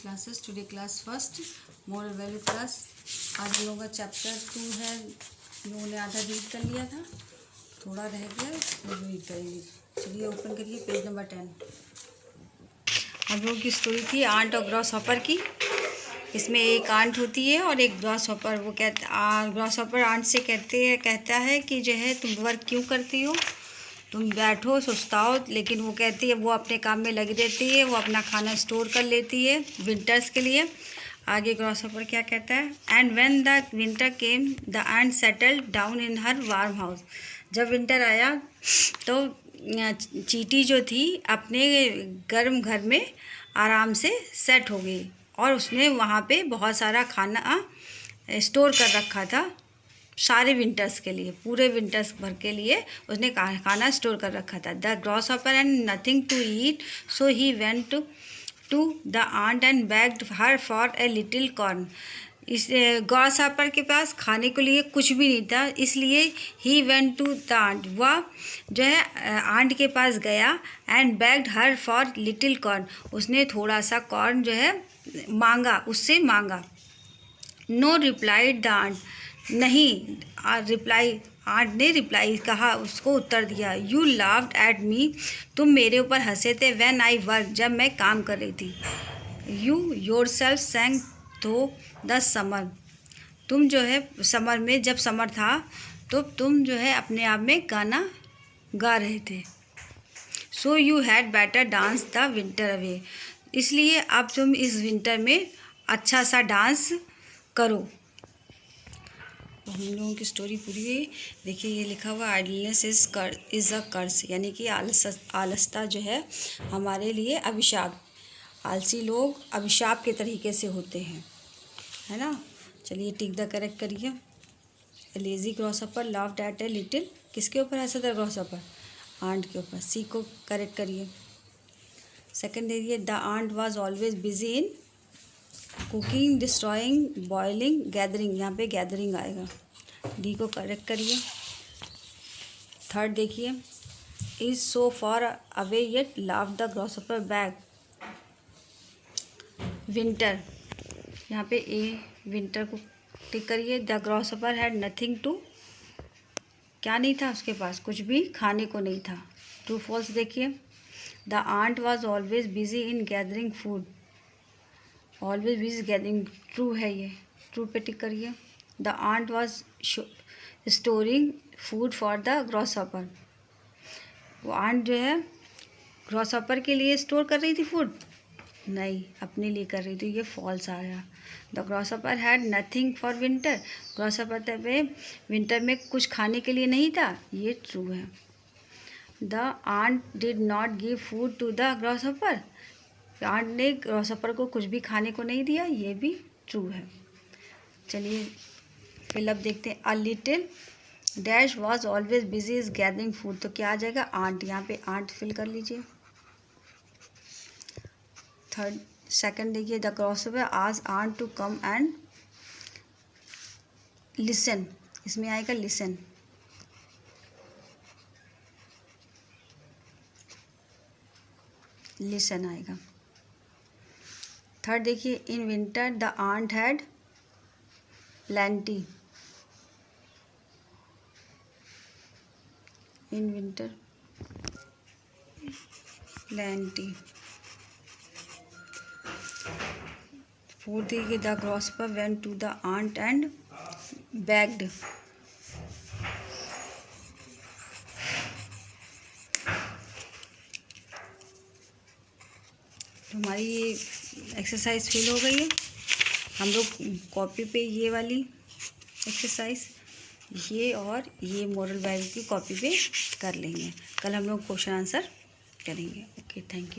Classes. Today class first moral value class. आज हम लोगों का चैप्टर 2 है। लोगों ने आधा रीड कर लिया था, थोड़ा रह गया, वो रीड करेंगे। चलिए ओपन करिए पेज नंबर 10। हम लोगों की स्टोरी थी आंट और ग्रॉस हॉपर की। इसमें एक आंट होती है और एक ग्रॉस हॉपर। वो ग्रॉस हॉपर आंट से कहता है कि जो है तुम वर्क क्यों करती हो, तुम बैठो सुस्ताओ। लेकिन वो कहती है, वो अपने काम में लगी रहती है, वो अपना खाना स्टोर कर लेती है विंटर्स के लिए। आगे ग्रॉस हॉपर क्या कहता है, and when the winter came the ant settled down in her warm house. जब विंटर आया तो चींटी जो थी अपने गर्म घर में आराम से सेट हो गई और उसने वहाँ पे बहुत सारा खाना स्टोर कर रखा था। सारे विंटर्स के लिए, पूरे विंटर्स भर के लिए उसने खाना स्टोर कर रखा था। The grasshopper and nothing to eat, so he went to the ant and begged her for a little corn. इस ग्रॉस हॉपर के पास खाने के लिए कुछ भी नहीं था, इसलिए he went to the ant. वह जो है आंट के पास गया and begged her for little corn. उसने थोड़ा सा कॉर्न जो है मांगा, उससे मांगा। नो रिप्लाइड द आंट, नहीं आंट ने रिप्लाई कहा, उसको उत्तर दिया। यू लाफ्ड एट मी, तुम मेरे ऊपर हंसे थे। व्हेन आई वर्क, जब मैं काम कर रही थी। यू योर सेल्फ सैंग थो द समर, तुम जो है समर में, जब समर था तो तुम जो है अपने आप में गाना गा रहे थे। So you had better dance the winter away, इसलिए अब तुम इस विंटर में अच्छा सा डांस करो। हम लोगों की स्टोरी पूरी हुई। देखिए ये लिखा हुआ, आइडलनेस इज़ अ कर्स, यानी कि आलसता जो है हमारे लिए अभिशाप। आलसी लोग अभिशाप के तरीके से होते हैं, है ना। चलिए टिक द करेक्ट करिए। Lazy gross hopper laughed eight a little, किसके ऊपर हंसा था ग्रॉस हॉपर? आंट के ऊपर। सी को करेक्ट करिए। सेकंड देखिए, the ant was always busy in cooking, destroying, boiling, gathering, यहाँ पे गैदरिंग आएगा। डी को करेक्ट करिए। थर्ड देखिए, is so far away yet laugh the grasshopper bag. Winter, यहाँ पे ए विंटर को टिक करिए। The grasshopper had nothing to, क्या नहीं था उसके पास, कुछ भी खाने को नहीं था। ट्रू फॉल्स देखिए। The ant was always busy in gathering food, always busy gathering, true है ये, ट्रू पे टिक करिए। The ant was storing food for the grasshopper, वो आंट जो है ग्रॉस हॉपर के लिए स्टोर कर रही थी फूड, नहीं अपने लिए कर रही थी, ये फॉल्स आया। The grasshopper had nothing for winter, gross hopper पे विंटर में कुछ खाने के लिए नहीं था, ये ट्रू है। The ant did not give food to the grasshopper, ant ने ग्रॉस हॉपर को कुछ भी खाने को नहीं दिया, ये भी ट्रू है। चलिए फिलअप देखते हैं। A little dash was always busy is gathering food, तो क्या आ जाएगा? आंट, यहाँ पे आंट फिल कर लीजिए। थर्ड सेकंड देखिए, the grasshopper asked ant to come and listen, इसमें आएगा लिसन। लिसन आएगा। थर्ड देखिए, in winter the ant had plenty, in winter plenty. Fourth देखिए, the grasshopper went to the ant and begged, तो हमारी ये exercise fill हो गई है। हम लोग कॉपी पे ये वाली एक्सरसाइज, ये और ये मोरल वैल्यू की कॉपी पे कर लेंगे। कल हम लोग क्वेश्चन आंसर करेंगे। Okay, thank you.